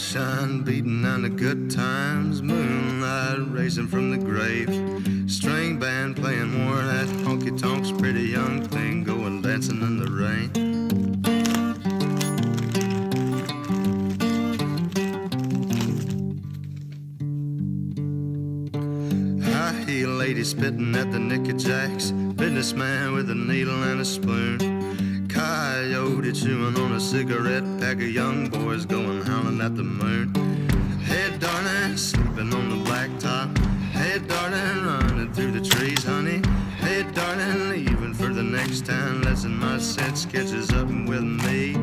Sunshine beating on the good times, moonlight racing from the grave, string band playing more of that honky-tonks, pretty young thing going dancing in the rain. High-heel lady spitting at the Nicky Jacks, businessman with a needle and a spoon, coyote chewing on a cigarette pack of young boys going howling at the moon. Hey darling, sleeping on the blacktop. Hey darling, running through the trees, honey. Hey darling, leaving for the next town, letting my sense catches up with me.